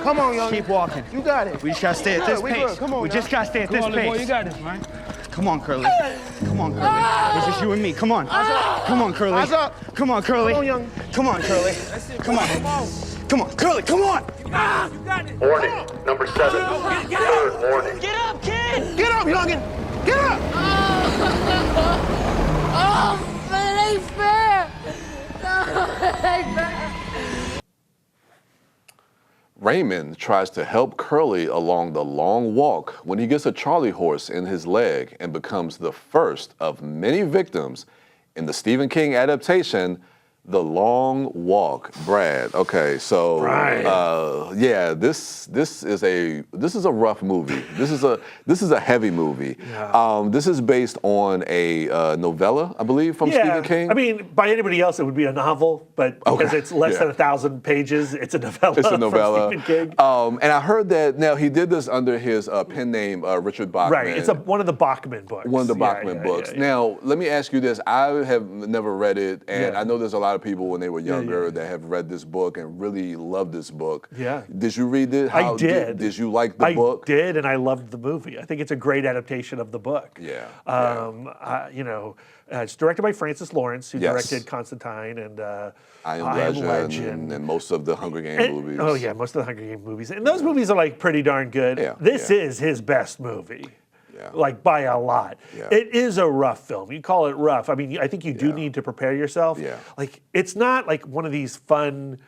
Come on, young. Keep walking. You got it. We just gotta stay at this pace. Good. Come on, we just gotta stay at this pace. Boy, you got this, man. Come on, Curly. Come on, Curly. It's just you and me. Come on. Come on, Curly. Eyes up. Come on, Curly. Come on, young. Come on, Curly. Come on. Come on, Curly. Come on. You got it. Warning, number 7. Third warning. Get up, kid. Get up, youngin. Get up. Oh, but it ain't fair. No, it ain't fair. Raymond tries to help Curly along the long walk when he gets a Charlie horse in his leg and becomes the first of many victims in the Stephen King adaptation, The Long Walk. Brad, okay, so yeah, this is a rough movie. This is a heavy movie. Yeah. This is based on a novella, I believe, from Stephen King. I mean, by anybody else, it would be a novel, but because it's less than 1,000 pages, it's a novella. It's a novella from Stephen King. And I heard that now he did this under his pen name, Richard Bachman. Right, it's one of the Bachman books. One of the Bachman books. Yeah. Now, let me ask you this. I have never read it, and I know there's a lot of people when they were younger that have read this book and really loved this book. Yeah. Did you read it? I did. Did you like the book? I did, and I loved the movie. I think it's a great adaptation of the book. Yeah. It's directed by Francis Lawrence, who Yes. directed Constantine and I Am Legend. And most of the Hunger Games movies. Oh yeah, most of the Hunger Games movies. And those movies are like pretty darn good. Yeah. This is his best movie. Yeah. Like by a lot. Yeah. It is a rough film. You call it rough. I mean, I think you do need to prepare yourself. Yeah. Like, it's not like one of these fun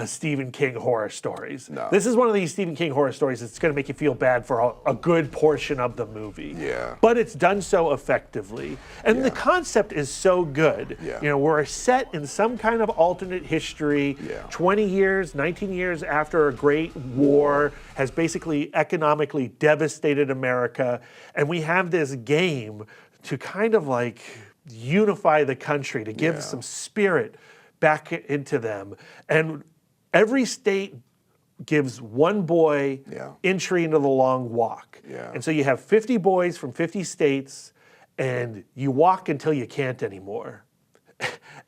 Stephen King horror stories. No. This is one of these Stephen King horror stories that's going to make you feel bad for a good portion of the movie. Yeah. But it's done so effectively. And the concept is so good. Yeah. You know, we're set in some kind of alternate history, 20 years, 19 years after a great war has basically economically devastated America. And we have this game to kind of like unify the country, to give some spirit back into them. And every state gives one boy entry into the long walk. Yeah. And so you have 50 boys from 50 states, and you walk until you can't anymore.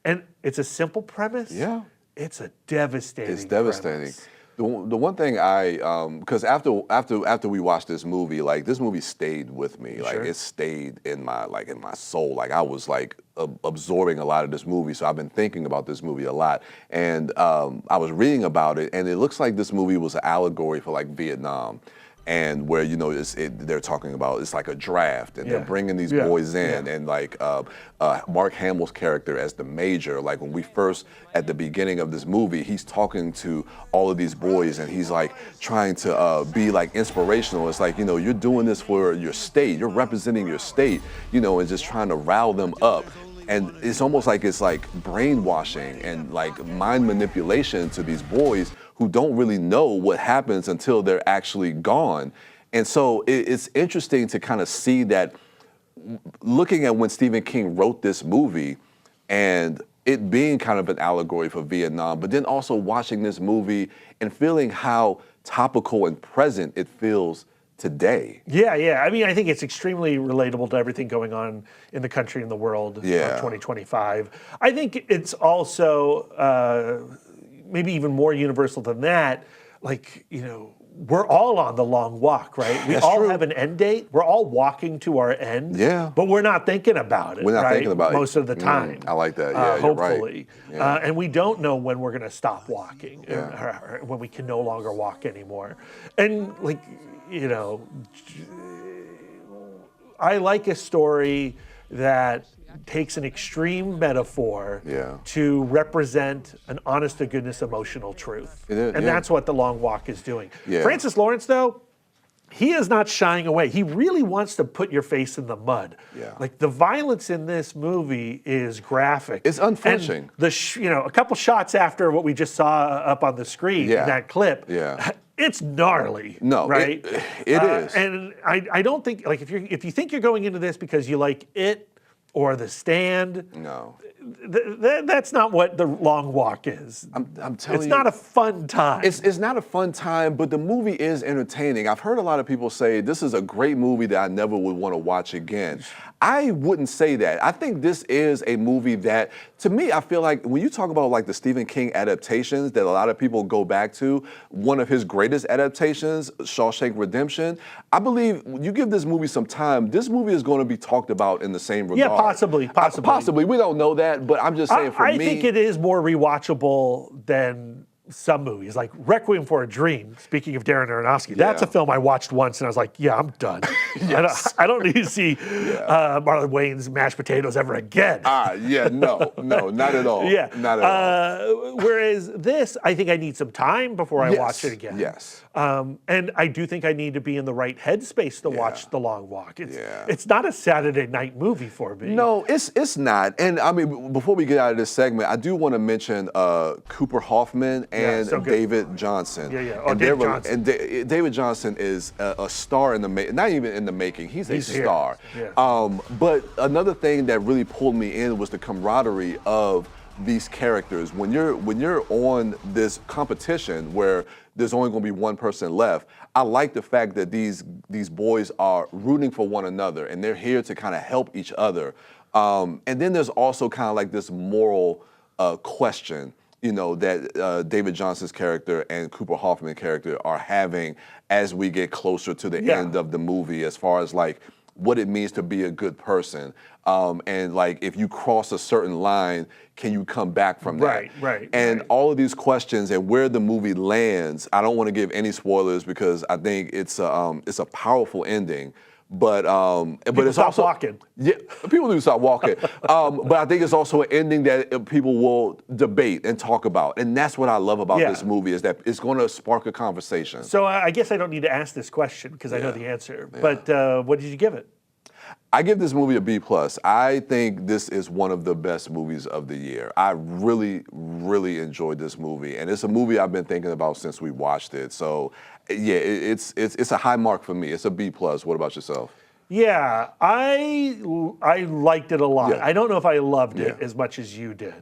And it's a simple premise. Yeah. It's a devastating It's devastating. premise. The one thing because after we watched this movie, like this movie stayed with me, like it stayed in my soul. Like I was like absorbing a lot of this movie, so I've been thinking about this movie a lot. And I was reading about it, and it looks like this movie was an allegory for like Vietnam. And where, you know, they're talking about, it's like a draft, and they're bringing these boys in, and like Mark Hamill's character as the major, like when we first, at the beginning of this movie, he's talking to all of these boys, and he's like trying to be like inspirational. It's like, you know, you're doing this for your state, you're representing your state, you know, and just trying to rile them up. And it's almost like it's like brainwashing and like mind manipulation to these boys who don't really know what happens until they're actually gone. And so it's interesting to kind of see that, looking at when Stephen King wrote this movie and it being kind of an allegory for Vietnam, but then also watching this movie and feeling how topical and present it feels today. Yeah. I mean, I think it's extremely relatable to everything going on in the country and the world of 2025. I think it's also maybe even more universal than that. Like, you know, we're all on the long walk, right? We all have an end date. We're all walking to our end. Yeah. But we're not thinking about it. We're not thinking about it most of the time. I like that. Yeah, hopefully. you're right. And we don't know when we're going to stop walking, or when we can no longer walk anymore. And like, you know, I like a story that takes an extreme metaphor to represent an honest-to-goodness emotional truth. And that's what The Long Walk is doing. Francis Lawrence, though, he is not shying away. He really wants to put your face in the mud. Like, the violence in this movie is graphic. It's unflinching. And you know, a couple shots after what we just saw up on the screen in that clip, it's gnarly. No, right? It is. And I don't think, like, if you think you're going into this because you like it or The Stand, no, that's not what The Long Walk is. I'm telling you, it's not a fun time. It's not a fun time, but the movie is entertaining. I've heard a lot of people say this is a great movie that I never would want to watch again. I wouldn't say that. I think this is a movie that, to me, I feel like when you talk about like the Stephen King adaptations that a lot of people go back to, one of his greatest adaptations, Shawshank Redemption, I believe you give this movie some time, this movie is going to be talked about in the same regard. Yeah, possibly. Possibly. We don't know that, but I'm just saying for me. I think it is more rewatchable than some movies, like Requiem for a Dream, speaking of Darren Aronofsky. That's a film I watched once and I was like, yeah, I'm done. Yes. I don't need to see Marlon Wayne's mashed potatoes ever again. No, not at all. Yeah. Not at all. Whereas this, I think I need some time before I watch it again. Yes. And I do think I need to be in the right headspace to watch The Long Walk. It's not a Saturday night movie for me. No, it's not. And I mean, before we get out of this segment, I do want to mention Cooper Hoffman and David Johnson. David Johnson. And David Johnson is a star in the not even in the making. He's a star. But another thing that really pulled me in was the camaraderie of these characters. When you're on this competition where there's only going to be one person left, I like the fact that these boys are rooting for one another and they're here to kind of help each other. And then there's also kind of like this moral question, you know, that David Johnson's character and Cooper Hoffman's character are having as we get closer to the end of the movie, as far as like what it means to be a good person. And like, if you cross a certain line, can you come back from that? And all of these questions and where the movie lands, I don't want to give any spoilers because I think it's a powerful ending. But it's also walking. Yeah, people do stop walking. But I think it's also an ending that people will debate and talk about, and that's what I love about this movie, is that it's going to spark a conversation. So I guess I don't need to ask this question because I know the answer. But what did you give it? I give this movie a B+. I think this is one of the best movies of the year. I really, really enjoyed this movie, and it's a movie I've been thinking about since we watched it. So, yeah, it's a high mark for me. It's a B+. What about yourself? Yeah, I liked it a lot. I don't know if I loved it as much as you did.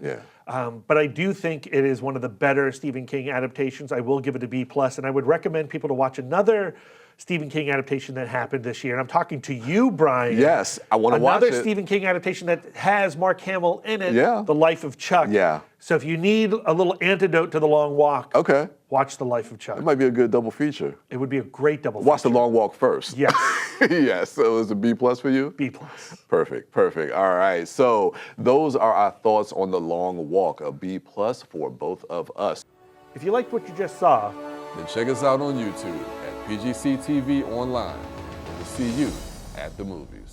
But I do think it is one of the better Stephen King adaptations. I will give it a B+, and I would recommend people to watch another Stephen King adaptation that happened this year. And I'm talking to you, Bryan. Yes, I want to watch it. Another Stephen King adaptation that has Mark Hamill in it, The Life of Chuck. So if you need a little antidote to The Long Walk, watch The Life of Chuck. It might be a good double feature. It would be a great double feature. Watch The Long Walk first. Yes. Yes, so it's a B+ for you? B+. Perfect. All right, so those are our thoughts on The Long Walk, a B+ for both of us. If you liked what you just saw, then check us out on YouTube at PGC TV Online. We'll see you at the movies.